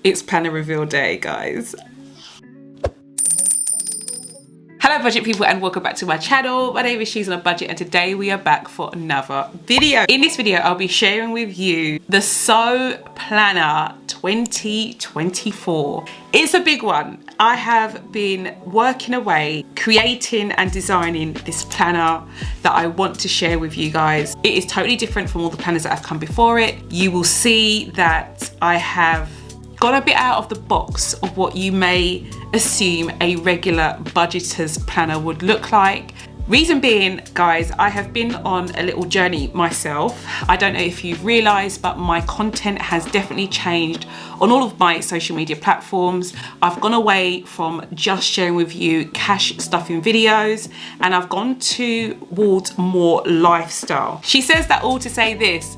It's planner reveal day, guys. Hello budget people and welcome back to my channel. My name is Shes.On.A.Budget and today we are back for another video. In this video I'll be sharing with you the Sew Planner 2024. It's a big one. I have been working away, creating and designing this planner that I want to share with you guys. It is totally different from all the planners that have come before it. You will see that I have gone a bit out of the box of what you may assume a regular budgeter's planner would look like. Reason being, guys, I have been on a little journey myself. I don't know if you've realized, but my content has definitely changed on all of my social media platforms. I've gone away from just sharing with you cash stuffing videos and I've gone towards more lifestyle. She says that all to say this: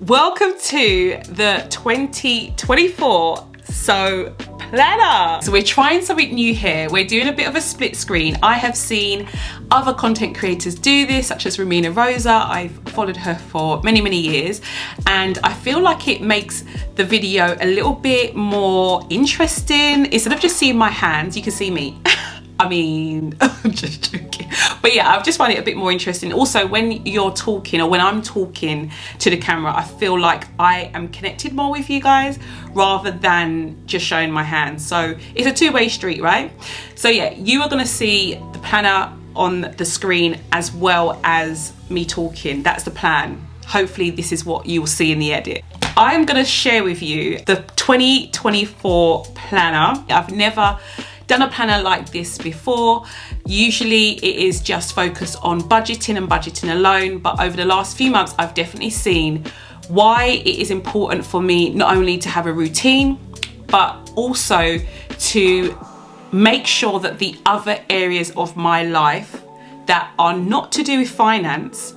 welcome to the 2024 Sew Planner. So we're trying something new here. We're doing a bit of a split screen. I have seen other content creators do this, such as Ramina Rosa. I've followed her for many years and I feel like it makes the video a little bit more interesting. Instead of just seeing my hands, you can see me. I mean, I'm just joking. But yeah, I just find it a bit more interesting. Also, when you're talking or when I'm talking to the camera, I feel like I am connected more with you guys rather than just showing my hands. So it's a two-way street, right? So yeah, you are gonna see the planner on the screen as well as me talking. That's the plan. Hopefully this is what you will see in the edit. I'm gonna share with you the 2024 planner. I've never done a planner like this before. Usually it is just focused on budgeting and budgeting alone, but over the last few months I've definitely seen why it is important for me not only to have a routine, but also to make sure that the other areas of my life that are not to do with finance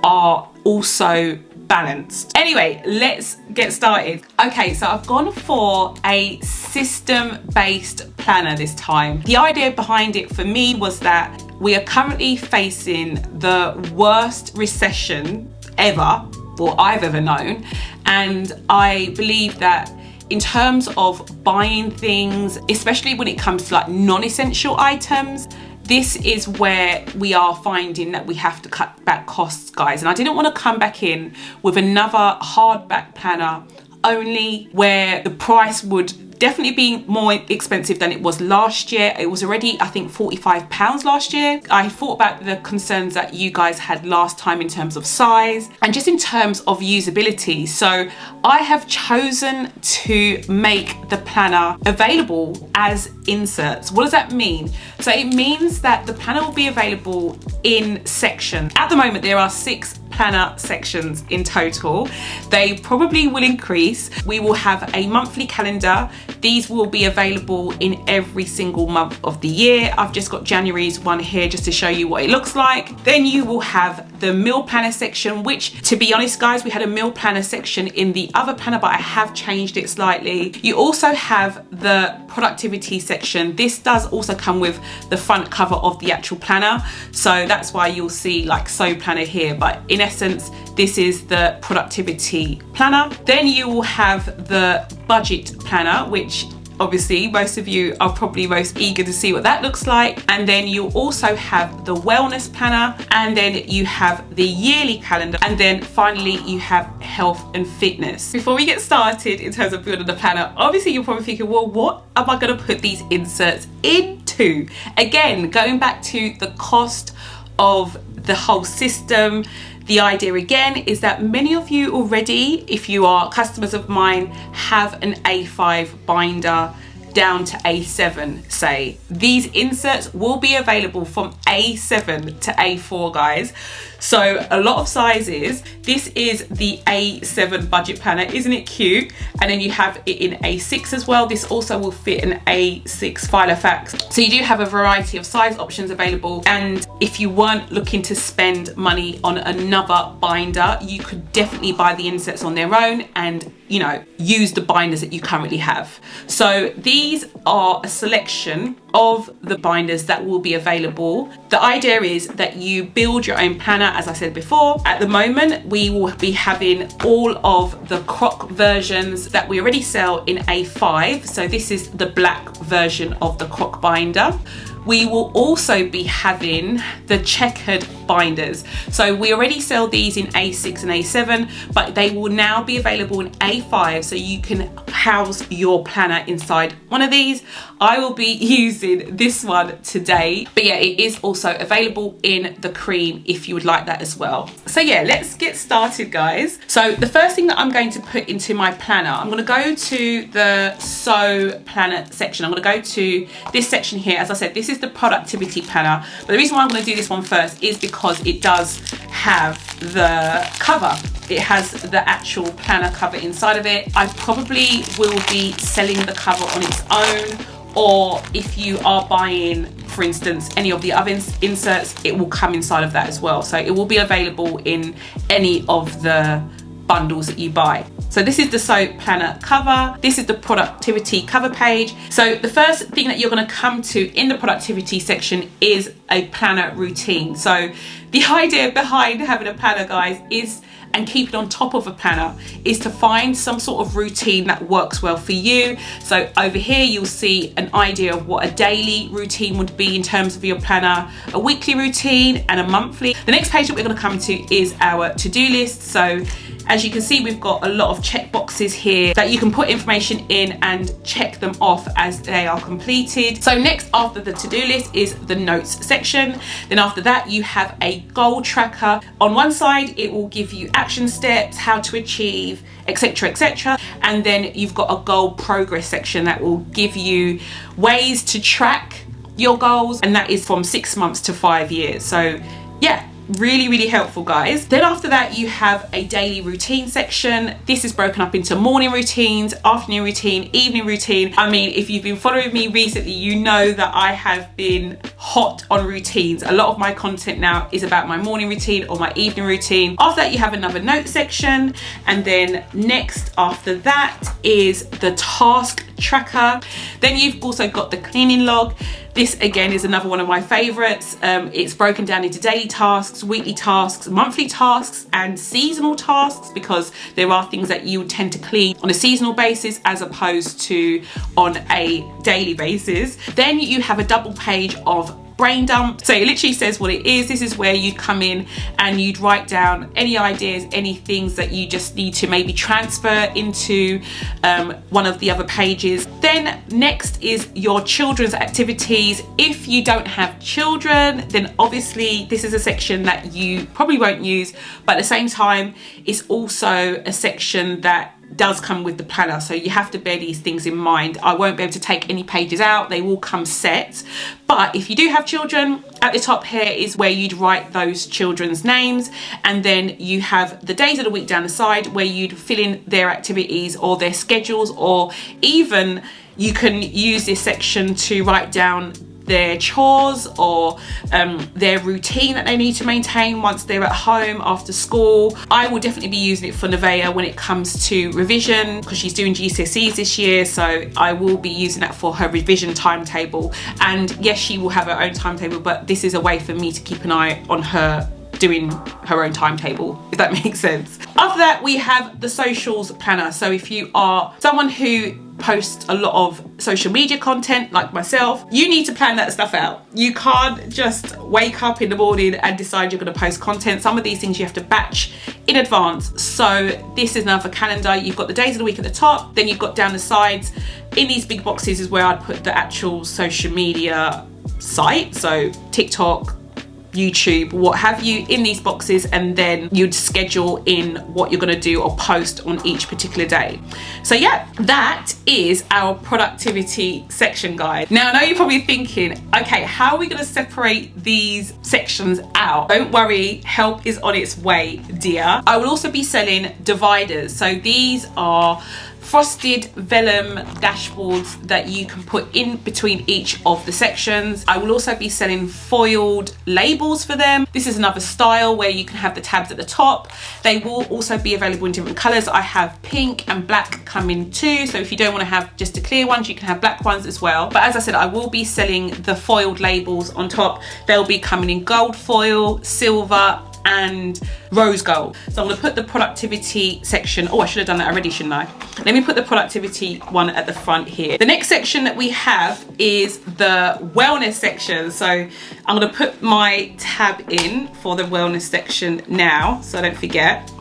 are also balanced. Anyway, let's get started. Okay, so I've gone for a system-based planner this time. The idea behind it for me was that we are currently facing the worst recession ever, or I've ever known, and I believe that in terms of buying things, especially when it comes to like non-essential items, this is where we are finding that we have to cut back costs, guys. And I didn't want to come back in with another hardback planner only where the price would definitely be more expensive than it was last year. It was already, I think, £45 last year. I thought about the concerns that you guys had last time in terms of size and just in terms of usability. So I have chosen to make the planner available as inserts. What does that mean? So it means that the planner will be available in sections. At the moment, there are 6 planner sections in total. They probably will increase. We will have a monthly calendar. These will be available in every single month of the year. I've just got January's one here just to show you what it looks like. Then you will have the meal planner section, which, to be honest guys, we had a meal planner section in the other planner, but I have changed it slightly. You also have the productivity section. This does also come with the front cover of the actual planner, so that's why you'll see like Sew Planner here, but in essence this is the productivity planner. Then you will have the budget planner, which obviously most of you are probably most eager to see what that looks like. And then you also have the wellness planner, and then you have the yearly calendar, and then finally you have health and fitness. Before we get started in terms of building the planner, obviously you're probably thinking, well, what am I going to put these inserts into? Again, going back to the cost of the whole system. The idea again is that many of you already, if you are customers of mine, have an A5 binder down to A7, say. These inserts will be available from A7 to A4, guys. So a lot of sizes. This is the A7 budget planner, isn't it cute? And then you have it in A6 as well. This also will fit an A6 Filofax. So you do have a variety of size options available. And if you weren't looking to spend money on another binder, you could definitely buy the inserts on their own and, you know, use the binders that you currently have. So these are a selection of the binders that will be available. The idea is that you build your own planner, as I said before. At the moment, we will be having all of the croc versions that we already sell in A5. So this is the black version of the croc binder. We will also be having the checkered binders. So we already sell these in A6 and A7, but they will now be available in A5, so you can house your planner inside one of these. I will be using this one today, but yeah, it is also available in the cream if you would like that as well. So yeah, let's get started, guys. So the first thing that I'm going to put into my planner, I'm going to go to the sew planner section. I'm going to go to this section here. As I said, this is the productivity planner, but the reason why I'm going to do this one first is because it does have the cover. It has the actual planner cover inside of it. I probably will be selling the cover on its own, or if you are buying, for instance, any of the other inserts, it will come inside of that as well. So it will be available in any of the bundles that you buy. So this is the sew planner cover. This is the productivity cover page. So the first thing that you're going to come to in the productivity section is a planner routine. So the idea behind having a planner, guys, is, and keeping on top of a planner, is to find some sort of routine that works well for you. So over here you'll see an idea of what a daily routine would be in terms of your planner, a weekly routine and a monthly. The next page that we're going to come to is our to-do list. So as you can see, we've got a lot of check boxes here that you can put information in and check them off as they are completed. So next after the to-do list is the notes section. Then after that, you have a goal tracker. On one side, it will give you action steps, how to achieve, etc, etc. And then you've got a goal progress section that will give you ways to track your goals. And that is from 6 months to 5 years. So yeah, really helpful, guys. Then after that, you have a daily routine section. This is broken up into morning routines, afternoon routine, evening routine. I mean, if you've been following me recently, you know that I have been hot on routines. A lot of my content now is about my morning routine or my evening routine. After that, you have another note section, and then next after that is the task tracker. Then you've also got the cleaning log. This again is another one of my favorites. It's broken down into daily tasks, weekly tasks, monthly tasks, and seasonal tasks, because there are things that you tend to clean on a seasonal basis as opposed to on a daily basis. Then you have a double page of brain dump. So it literally says what it is. This is where you'd come in and you'd write down any ideas, any things that you just need to maybe transfer into one of the other pages. Then next is your children's activities. If you don't have children, then obviously this is a section that you probably won't use, but at the same time, it's also a section that does come with the planner, so you have to bear these things in mind. I won't be able to take any pages out, they will come set. But if you do have children, at the top here is where you'd write those children's names, and then you have the days of the week down the side where you'd fill in their activities or their schedules, or even you can use this section to write down their chores or their routine that they need to maintain once they're at home after school. I will definitely be using it for Nevaeh when it comes to revision, because she's doing GCSEs this year, so I will be using that for her revision timetable. And yes, she will have her own timetable, but this is a way for me to keep an eye on her doing her own timetable, if that makes sense. After that, we have the socials planner. So if you are someone who posts a lot of social media content like myself, you need to plan that stuff out. You can't just wake up in the morning and decide you're going to post content. Some of these things you have to batch in advance. So this is another calendar. You've got the days of the week at the top, then you've got down the sides. In these big boxes is where I'd put the actual social media site, so TikTok, YouTube, what have you, in these boxes, and then you'd schedule in what you're going to do or post on each particular day. So yeah, that is our productivity section, guys. Now I know you're probably thinking, okay, how are we going to separate these sections out? Don't worry, help is on its way, dear. I will also be selling dividers. So these are frosted vellum dashboards that you can put in between each of the sections. I will also be selling foiled labels for them. This is another style where you can have the tabs at the top. They will also be available in different colours. I have pink and black coming too, so if you don't want to have just the clear ones, you can have black ones as well. But as I said, I will be selling the foiled labels on top. They'll be coming in gold foil, silver and rose gold. So I'm going to put the productivity section, oh I should have done that already, shouldn't I? Let me put the productivity one at the front here. The next section that we have is the wellness section. So I'm going to put my tab in for the wellness section now so I don't forget,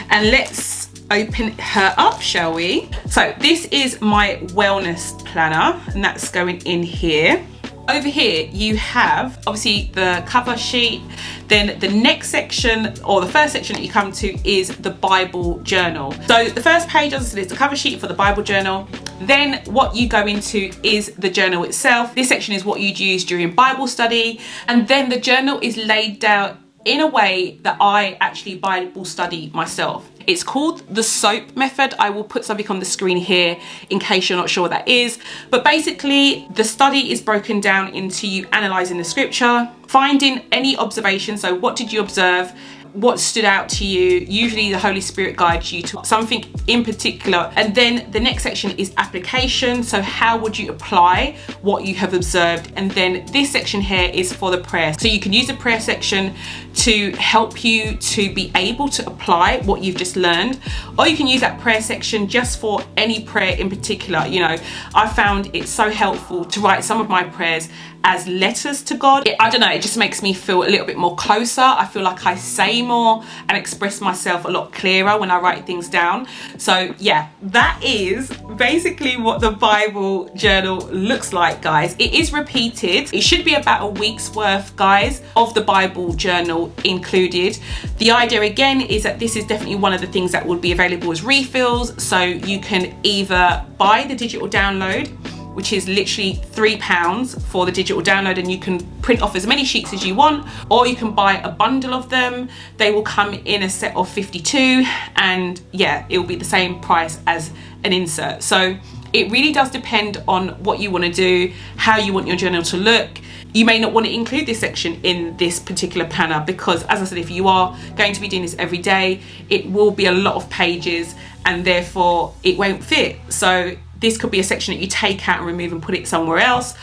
and let's open her up, shall we? So this is my wellness planner and that's going in here. Over here you have obviously the cover sheet. Then the next section, or the first section that you come to, is the Bible journal. So the first page, as I said, is the cover sheet for the Bible journal. Then what you go into is the journal itself. This section is what you'd use during Bible study. And then the journal is laid out in a way that I actually Bible study myself. It's called the SOAP method. I will put something on the screen here in case you're not sure what that is. But basically the study is broken down into you analysing the scripture, finding any observations. So what did you observe? What stood out to you? Usually the Holy Spirit guides you to something in particular. And then the next section is application. So how would you apply what you have observed? And then this section here is for the prayer. So you can use the prayer section to help you to be able to apply what you've just learned, or you can use that prayer section just for any prayer in particular. You know, I found it so helpful to write some of my prayers as letters to God. I don't know, it just makes me feel a little bit more closer. I feel like I say more and express myself a lot clearer when I write things down. So yeah, that is basically what the Bible journal looks like, guys. It is repeated. It should be about a week's worth, guys, of the Bible journal included. The idea again is that this is definitely one of the things that would be available as refills. So you can either buy the digital download, which is literally £3 for the digital download, and you can print off as many sheets as you want, or you can buy a bundle of them. They will come in a set of 52, and yeah, it will be the same price as an insert. So it really does depend on what you want to do, how you want your journal to look. You may not want to include this section in this particular planner because, as I said, if you are going to be doing this every day, it will be a lot of pages and therefore it won't fit. So this could be a section that you take out and remove and put it somewhere else,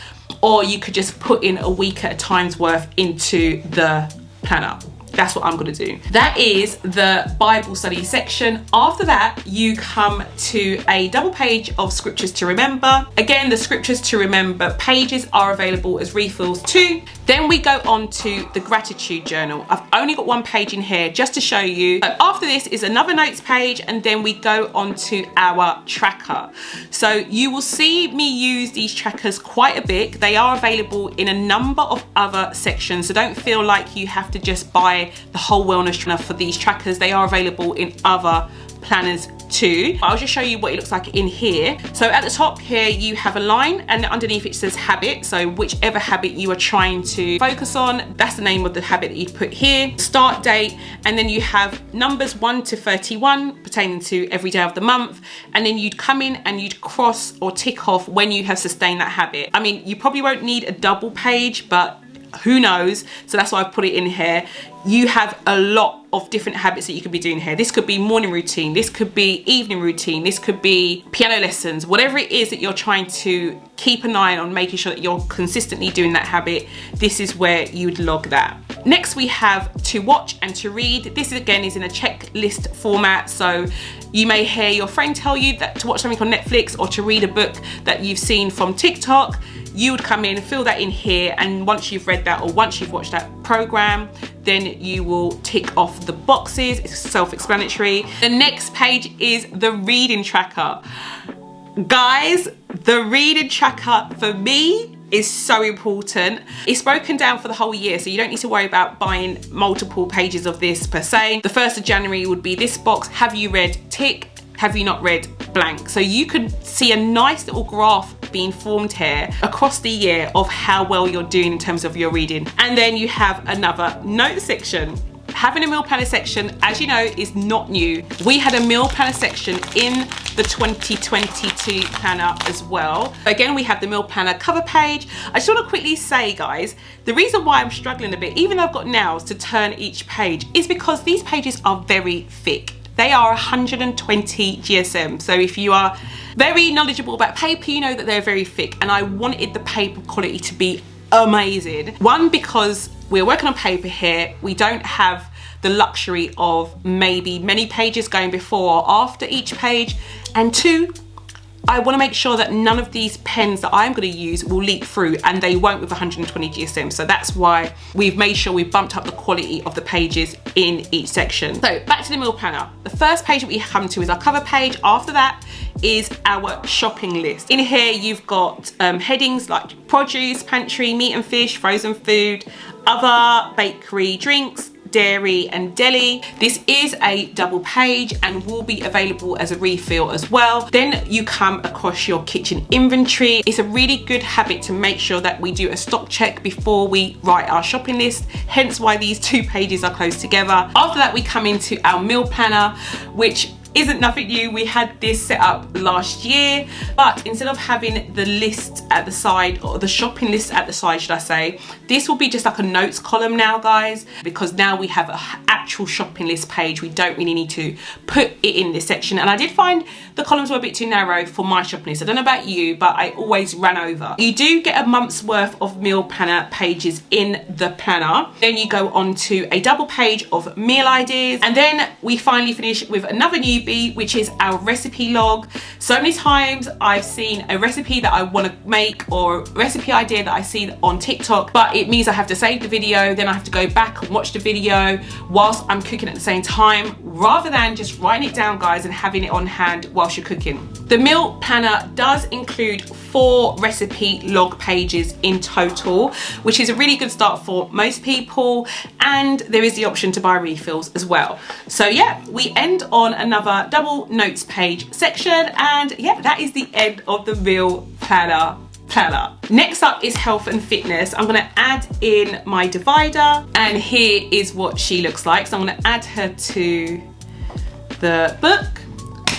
or you could just put in a week at a time's worth into the planner. That's what I'm going to do. That is the Bible study section. After that, you come to a double page of scriptures to remember. Again, the scriptures to remember pages are available as refills too. Then we go on to the gratitude journal. I've only got one page in here just to show you. After this is another notes page, and then we go on to our tracker. So you will see me use these trackers quite a bit. They are available in a number of other sections, so don't feel like you have to just buy the whole wellness planner for these trackers. They are available in other planners too. I'll just show you what it looks like in here. So at the top here you have a line, and underneath it says habit. So whichever habit you are trying to focus on, that's the name of the habit that you put here. Start date, and then you have numbers 1 to 31 pertaining to every day of the month, and then you'd come in and you'd cross or tick off when you have sustained that habit. I mean, you probably won't need a double page, but who knows? So that's why I put it in here. You have a lot of different habits that you could be doing here. This could be morning routine, this could be evening routine, this could be piano lessons, whatever it is that you're trying to keep an eye on, making sure that you're consistently doing that habit. This is where you'd log that. Next we have to watch and to read. This again is in a checklist format. So you may hear your friend tell you that to watch something on Netflix or to read a book that you've seen from TikTok. You would come in, fill that in here, and once you've read that or once you've watched that program, then you will tick off the boxes. It's self-explanatory. The next page is the reading tracker. Guys, the reading tracker for me is so important. It's broken down for the whole year, so you don't need to worry about buying multiple pages of this per se. The 1st of January would be this box. Have you read? Tick. Have you not read? Blank. So you could see a nice little graph being formed here across the year of how well you're doing in terms of your reading. And then you have another note section. having a meal planner section, as you know, is not new. We had a meal planner section in the 2022 planner as well. Again, we have the meal planner cover page. I just want to quickly say, guys, the reason why I'm struggling a bit, even though I've got nails to turn each page, is because these pages are very thick. They are 120 GSM. So if you are very knowledgeable about paper, you know that they're very thick, and I wanted the paper quality to be amazing. One, because we're working on paper here, we don't have the luxury of maybe many pages going before or after each page, and two, I want to make sure that none of these pens that I'm going to use will leak through, and they won't with 120 GSM. So that's why we've made sure we've bumped up the quality of the pages in each section. So back to the meal planner. The first page that we come to is our cover page. After that is our shopping list. In here you've got headings like produce, pantry, meat and fish, frozen food, other, bakery, drinks, dairy and deli. This is a double page and will be available as a refill as well. Then you come across your kitchen inventory. It's a really good habit to make sure that we do a stock check before we write our shopping list, hence why these two pages are close together. After that, we come into our meal planner, which isn't nothing new. We had this set up last year, but instead of having the list at the side, or the shopping list at the side, should I say, this will be just like a notes column now, guys, because now we have an actual shopping list page. We don't really need to put it in this section. And I did find the columns were a bit too narrow for my shopping list. I don't know about you, but I always ran over. You do get a month's worth of meal planner pages in the planner. Then you go on to a double page of meal ideas, and then we finally finish with another newbie, which is our recipe log. So many times I've seen a recipe that I want to make, or a recipe idea that I see on TikTok, but it means I have to save the video, then I have to go back and watch the video whilst I'm cooking at the same time, rather than just writing it down, guys, and having it on hand whilst you're cooking. The meal planner does include 4 recipe log pages in total, which is a really good start for most people, and there is the option to buy refills as well. So yeah, we end on another double notes page section, and yeah, that is the end of the meal planner. Next up is health and fitness. I'm going to add in my divider, and here is what she looks like. So I'm going to add her to the book,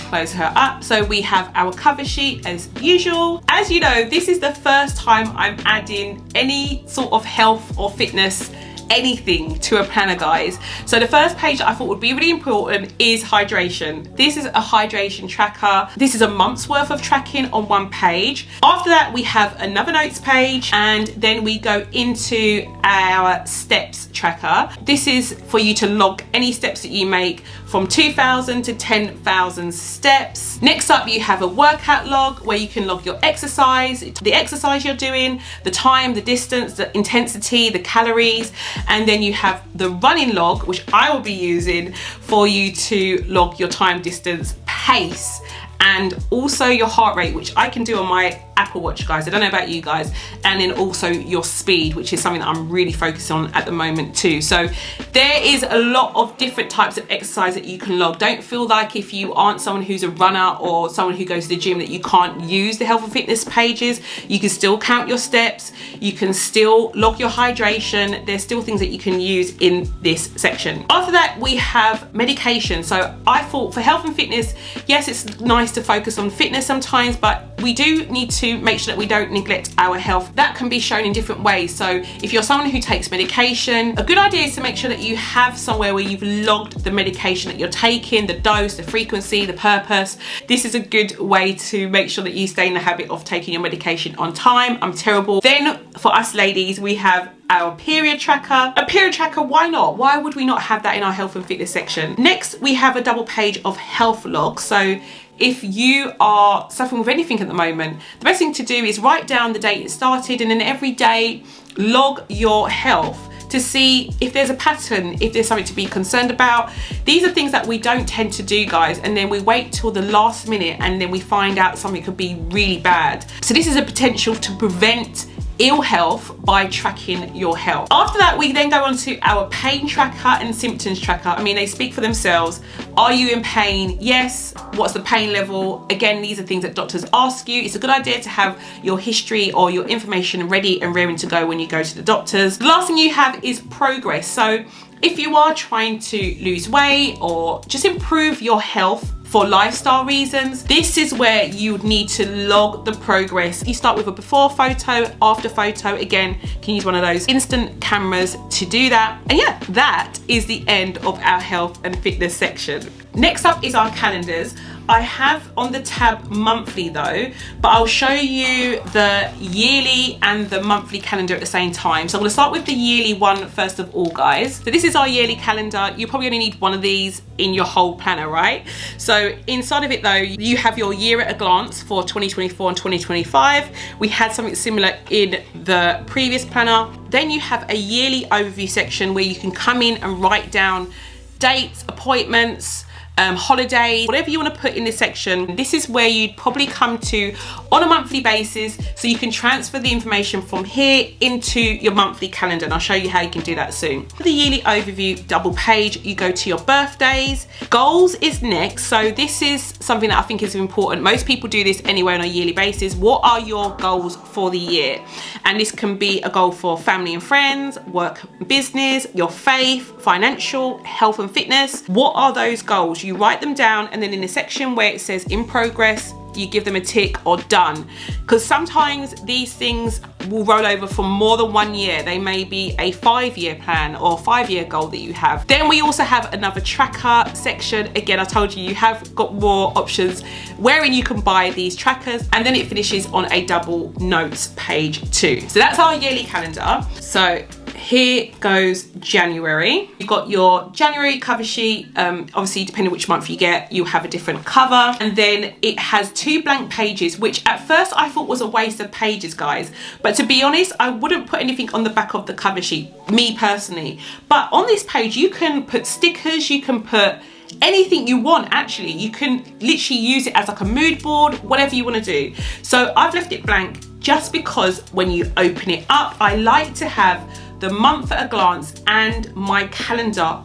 close her up. So we have our cover sheet as usual. As you know, this is the first time I'm adding any sort of health or fitness anything to a planner, guys. So the first page that I thought would be really important is hydration. This is a hydration tracker. This is a month's worth of tracking on one page. After that, we have another notes page, and then we go into our steps tracker. This is for you to log any steps that you make from 2,000 to 10,000 steps. Next up, you have a workout log where you can log your exercise, the exercise you're doing, the time, the distance, the intensity, the calories. And then you have the running log, which I will be using for you to log your time, distance, pace, and also your heart rate, which I can do on my Apple Watch, guys. I don't know about you guys. And then also your speed, which is something that I'm really focusing on at the moment too. So there is a lot of different types of exercise that you can log. Don't feel like if you aren't someone who's a runner or someone who goes to the gym that you can't use the health and fitness pages. You can still count your steps. You can still log your hydration. There's still things that you can use in this section. After that, we have medication. So I thought for health and fitness, yes, it's nice to focus on fitness sometimes, but we do need to make sure that we don't neglect our health. That can be shown in different ways. So if you're someone who takes medication, a good idea is to make sure that you have somewhere where you've logged the medication that you're taking, the dose, the frequency, the purpose. This is a good way to make sure that you stay in the habit of taking your medication on time. I'm terrible. Then for us ladies, we have our period tracker. A period tracker, why not? Why would we not have that in our health and fitness section? Next, we have a double page of health logs. So if you are suffering with anything at the moment, the best thing to do is write down the date it started, and then every day log your health to see if there's a pattern, if there's something to be concerned about. These are things that we don't tend to do, guys, and then we wait till the last minute and then we find out something could be really bad. So this is a potential to prevent ill health by tracking your health. After that, we then go on to our pain tracker and symptoms tracker. I mean, they speak for themselves. Are you in pain? Yes. What's the pain level? Again, these are things that doctors ask you. It's a good idea to have your history or your information ready and raring to go when you go to the doctors. The last thing you have is progress. So if you are trying to lose weight or just improve your health for lifestyle reasons, this is where you would need to log the progress. You start with a before photo, after photo. Again, you can use one of those instant cameras to do that. And yeah, that is the end of our health and fitness section. Next up is our calendars. I have on the tab monthly though, but I'll show you the yearly and the monthly calendar at the same time. So I'm going to start with the yearly one first of all, guys. So this is our yearly calendar. You probably only need one of these in your whole planner, right? So inside of it though, you have your year at a glance for 2024 and 2025. We had something similar in the previous planner. Then you have a yearly overview section where you can come in and write down dates, appointments, holidays, whatever you want to put in this section. This is where you'd probably come to on a monthly basis, so you can transfer the information from here into your monthly calendar, and I'll show you how you can do that soon. For the yearly overview double page, you go to your birthdays. Goals is next. So this is something that I think is important. Most people do this anyway on a yearly basis. What are your goals for the year? And this can be a goal for family and friends, work, business, your faith, financial, health and fitness. What are those goals? You write them down, and then in the section where it says in progress, you give them a tick or done, because sometimes these things will roll over for more than 1 year. They may be a 5-year plan or 5-year goal that you have. Then we also have another tracker section. Again, I told you, you have got more options wherein you can buy these trackers, and then it finishes on a double notes page too. So that's our yearly calendar. So here goes January. You've got your January cover sheet. Obviously, depending on which month you get, you'll have a different cover. And then it has 2 blank pages, which at first I thought was a waste of pages, guys. But to be honest, I wouldn't put anything on the back of the cover sheet, me personally. But on this page, you can put stickers, you can put anything you want. Actually, you can literally use it as like a mood board, whatever you want to do. So I've left it blank just because when you open it up, I like to have the month at a glance and my calendar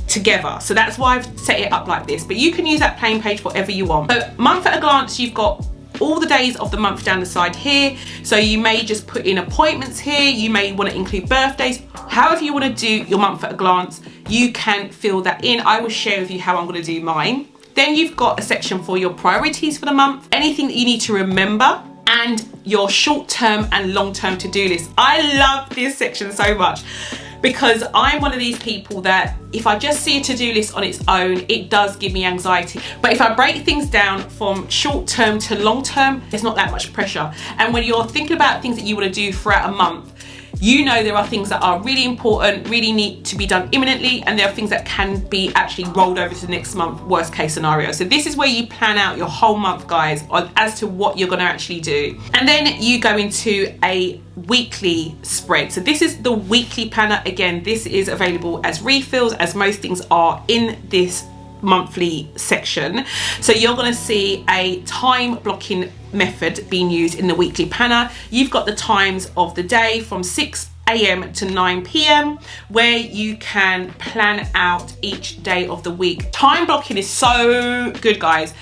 together. So that's why I've set it up like this, but you can use that plain page whatever you want. So month at a glance, you've got all the days of the month down the side here. So you may just put in appointments here. You may want to include birthdays. However you want to do your month at a glance, you can fill that in. I will share with you how I'm going to do mine. Then you've got a section for your priorities for the month, anything that you need to remember, and your short-term and long-term to-do list. I love this section so much because I'm one of these people that if I just see a to-do list on its own, it does give me anxiety. But if I break things down from short-term to long-term, there's not that much pressure. And when you're thinking about things that you want to do throughout a month, you know there are things that are really important, really need to be done imminently, and there are things that can be actually rolled over to the next month, worst case scenario. So this is where you plan out your whole month, guys, as to what you're going to actually do. And then you go into a weekly spread. So this is the weekly planner. Again, this is available as refills, as most things are in this monthly section. So you're going to see a time blocking method being used in the weekly planner. You've got the times of the day from 6 a.m. to 9 p.m. where you can plan out each day of the week. Time blocking is so good, guys.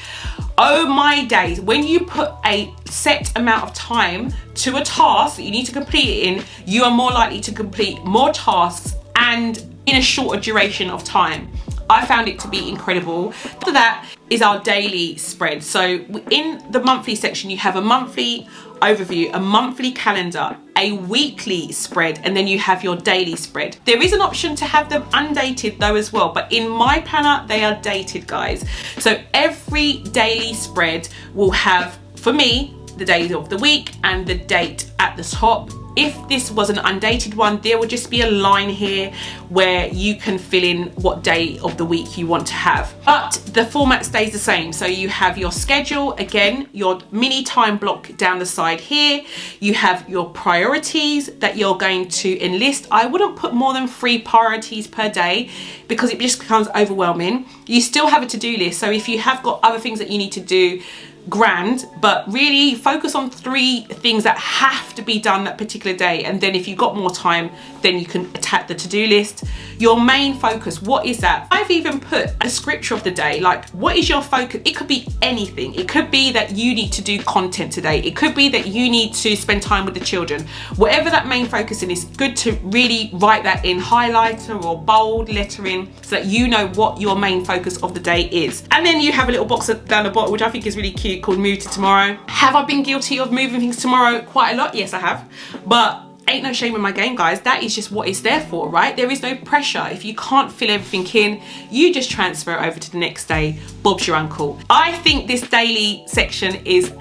Oh my days, when you put a set amount of time to a task that you need to complete it in, you are more likely to complete more tasks and in a shorter duration of time. I found it to be incredible. After that is our daily spread. So in the monthly section, you have a monthly overview, a monthly calendar, a weekly spread, and then you have your daily spread. There is an option to have them undated though as well, but in my planner, they are dated, guys. So every daily spread will have, for me, the days of the week and the date at the top. If this was an undated one, there would just be a line here where you can fill in what day of the week you want to have. But the format stays the same. So you have your schedule, again, your mini time block down the side here. You have your priorities that you're going to enlist. I wouldn't put more than 3 priorities per day because it just becomes overwhelming. You still have a to-do list. So if you have got other things that you need to do, grand, but really focus on 3 things that have to be done that particular day, and then if you've got more time, then you can attack the to-do list. Your main focus, what is that? I've even put a scripture of the day, like what is your focus? It could be anything. It could be that you need to do content today. It could be that you need to spend time with the children. Whatever that main focus is, it's good to really write that in highlighter or bold lettering so that you know what your main focus of the day is. And then you have a little box down the bottom, which I think is really cute, called Move to Tomorrow. Have I been guilty of moving things tomorrow? Quite a lot, yes I have. But ain't no shame in my game, guys. That is just what it's there for, right? There is no pressure. If you can't fill everything in, you just transfer it over to the next day. Bob's your uncle. I think this daily section is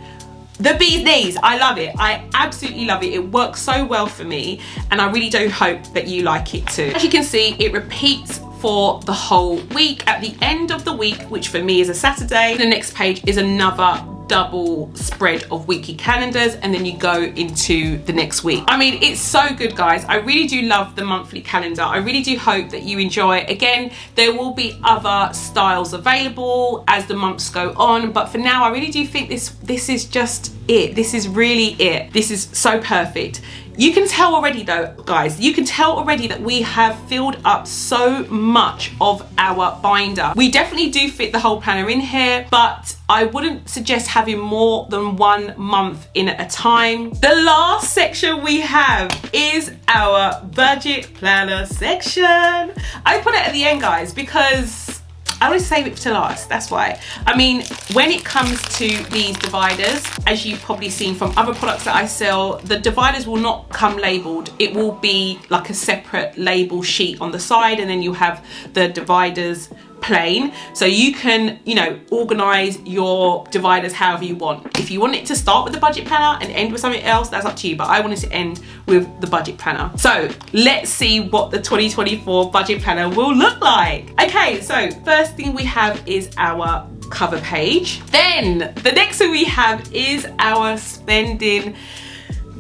the bee's knees. I love it. I absolutely love it. It works so well for me, and I really do hope that you like it too. As you can see, it repeats for the whole week. At the end of the week, which for me is a Saturday, the next page is another double spread of weekly calendars, and then you go into the next week. I mean, it's so good, guys. I really do love the monthly calendar. I really do hope that you enjoy it. Again, there will be other styles available as the months go on, but for now I really do think this is just it. This is really it. This is so perfect. You can tell already though, guys, you can tell already that we have filled up so much of our binder. We definitely do fit the whole planner in here, but I wouldn't suggest having more than 1 month in at a time. The last section we have is our budget planner section. I put it at the end, guys, because I always save it to last, that's why. I mean, when it comes to these dividers, as you've probably seen from other products that I sell, the dividers will not come labelled. It will be like a separate label sheet on the side, and then you have the dividers plain, so you can, you know, organize your dividers however you want. If you want it to start with the budget planner and end with something else, that's up to you, but I wanted to end with the budget planner. So let's see what the 2024 budget planner will look like. Okay, so first thing we have is our cover page. Then the next thing we have is our spending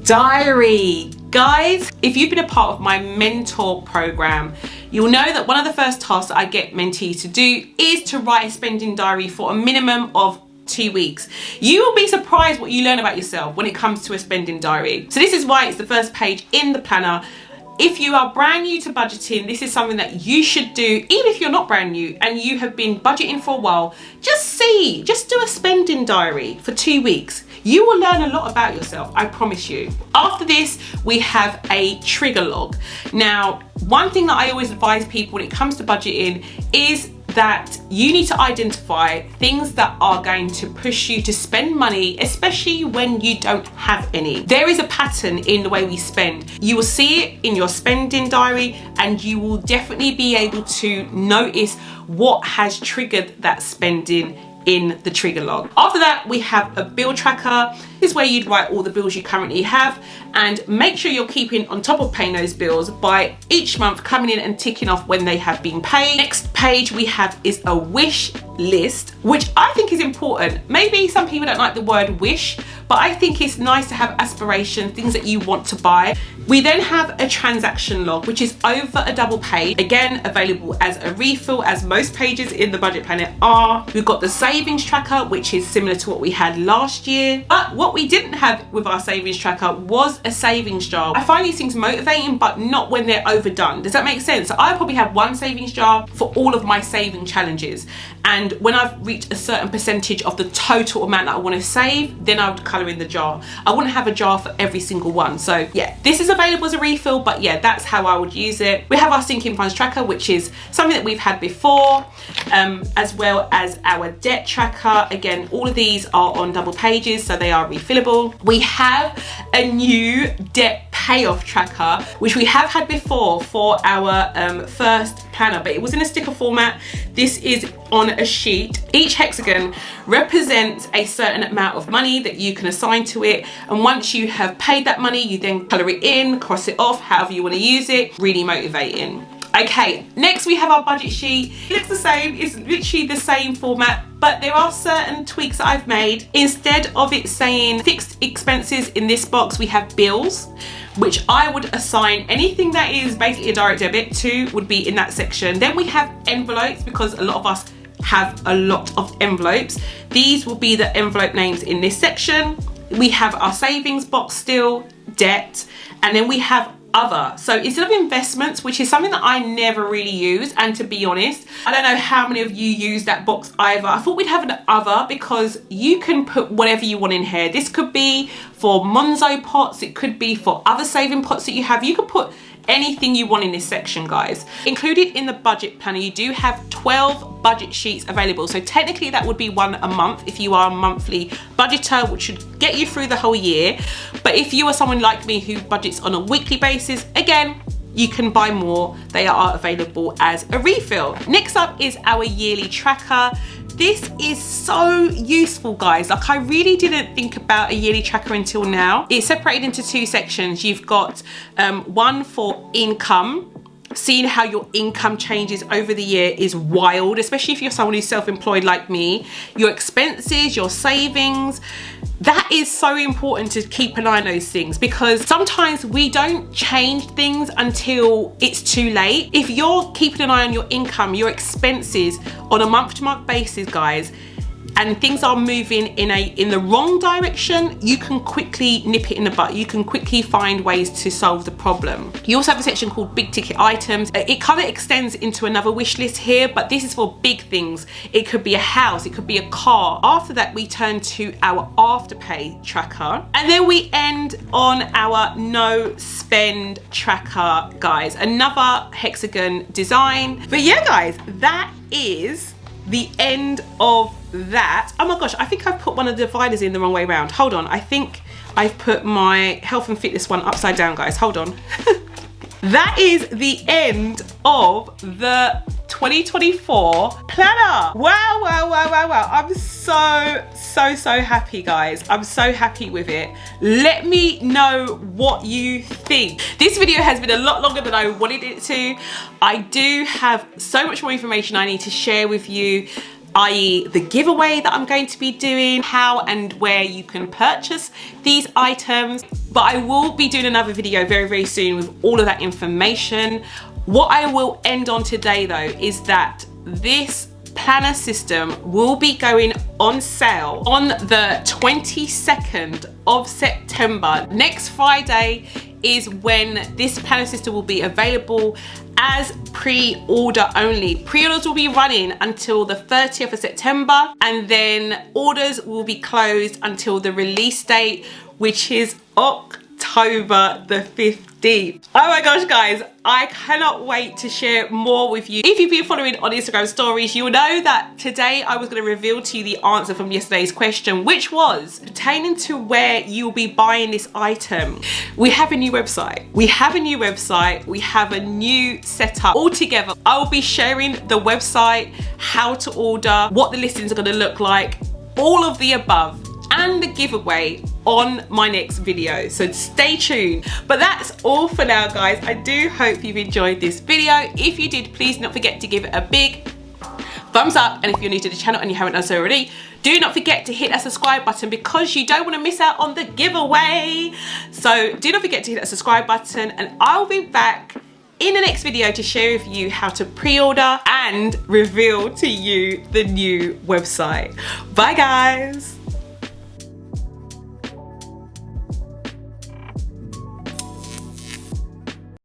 diary. Guys, if you've been a part of my mentor program, you'll know that one of the first tasks that I get mentees to do is to write a spending diary for a minimum of 2 weeks. You will be surprised what you learn about yourself when it comes to a spending diary. So this is why it's the first page in the planner. If you are brand new to budgeting, this is something that you should do. Even if you're not brand new and you have been budgeting for a while, just do a spending diary for 2 weeks. You will learn a lot about yourself, I promise you. After this, we have a trigger log. Now, one thing that I always advise people when it comes to budgeting is that you need to identify things that are going to push you to spend money, especially when you don't have any. There is a pattern in the way we spend. You will see it in your spending diary, and you will definitely be able to notice what has triggered that spending in the trigger log. After that, we have a bill tracker. This is where you'd write all the bills you currently have, and make sure you're keeping on top of paying those bills by each month coming in and ticking off when they have been paid. Next page we have is a wish list, which I think is important. Maybe some people don't like the word wish, but I think it's nice to have aspirations, things that you want to buy. We then have a transaction log, which is over a double page, again available as a refill, as most pages in the budget planner are. We've got the savings tracker, which is similar to what we had last year, but what we didn't have with our savings tracker was a savings jar. I find these things motivating, but not when they're overdone. Does that make sense? So I probably have one savings jar for all of my saving challenges, and when I've reached a certain percentage of the total amount that I want to save, then I would colour in the jar. I wouldn't have a jar for every single one. So yeah, this is available as a refill, but yeah, that's how I would use it. We have our sinking funds tracker, which is something that we've had before, as well as our debt tracker. Again, all of these are on double pages, so they are refillable. We have a new debt payoff tracker, which we have had before for our first planner, but it was in a sticker format. This is on a sheet. Each hexagon represents a certain amount of money that you can assign to it, and once you have paid that money, you then colour it in, cross it off, however you want to use it. Really motivating. Okay, next we have our budget sheet. It looks the same, it's literally the same format, but there are certain tweaks that I've made. Instead of it saying fixed expenses in this box, we have bills, which I would assign anything that is basically a direct debit to would be in that section. Then we have envelopes, because a lot of us have a lot of envelopes. These will be the envelope names in this section. We have our savings box still, debt, and then we have other. So instead of investments, which is something that I never really use, and to be honest, I don't know how many of you use that box either. I thought we'd have an other because you can put whatever you want in here. This could be for Monzo pots, it could be for other saving pots that you have. You could put anything you want in this section, guys. Included in the budget planner, you do have 12 budget sheets available. So technically that would be one a month if you are a monthly budgeter, which should get you through the whole year. But if you are someone like me who budgets on a weekly basis, again, you can buy more. They are available as a refill. Next up is our yearly tracker. This is so useful, guys. Like, I really didn't think about a yearly tracker until now. It's separated into two sections. You've got one for income. Seeing how your income changes over the year is wild, especially if you're someone who's self-employed like me. Your expenses, your savings, that is so important to keep an eye on those things, because sometimes we don't change things until it's too late. If you're keeping an eye on your income, your expenses on a month-to-month basis, guys, and things are moving in the wrong direction, you can quickly nip it in the butt. You can quickly find ways to solve the problem. You also have a section called big ticket items. It kind of extends into another wish list here, but this is for big things. It could be a house, it could be a car. After that, we turn to our afterpay tracker. And then we end on our no spend tracker, guys. Another hexagon design. But yeah, guys, that is the end of that. Oh my gosh, I think I've put one of the dividers in the wrong way around. Hold on, I think I've put my health and fitness one upside down, guys. Hold on. That is the end of the 2024 planner. Wow, wow, wow, wow, wow. I'm so happy, guys. I'm so happy with it. Let me know what you think. This video has been a lot longer than I wanted it to. I do have so much more information I need to share with you, i.e. the giveaway that I'm going to be doing, how and where you can purchase these items. But I will be doing another video very, very soon with all of that information. What I will end on today though is that this planner system will be going on sale on the 22nd of September. Next Friday is when this planner system will be available as pre-order only. Pre-orders will be running until the 30th of September, and then orders will be closed until the release date, which is October the 15th. Oh my gosh, guys, I cannot wait to share more with you. If you've been following on Instagram stories, you'll know that today I was going to reveal to you the answer from yesterday's question, which was pertaining to where you'll be buying this item. We have a new website. We have a new setup altogether. I will be sharing the website, how to order, what the listings are going to look like, all of the above, and the giveaway on my next video, so stay tuned. But that's all for now, guys. I do hope you've enjoyed this video. If you did, please don't forget to give it a big thumbs up, and if you're new to the channel and you haven't done so already, do not forget to hit that subscribe button, because you don't want to miss out on the giveaway. So do not forget to hit that subscribe button, and I'll be back in the next video to share with you how to pre-order and reveal to you the new website. Bye, guys.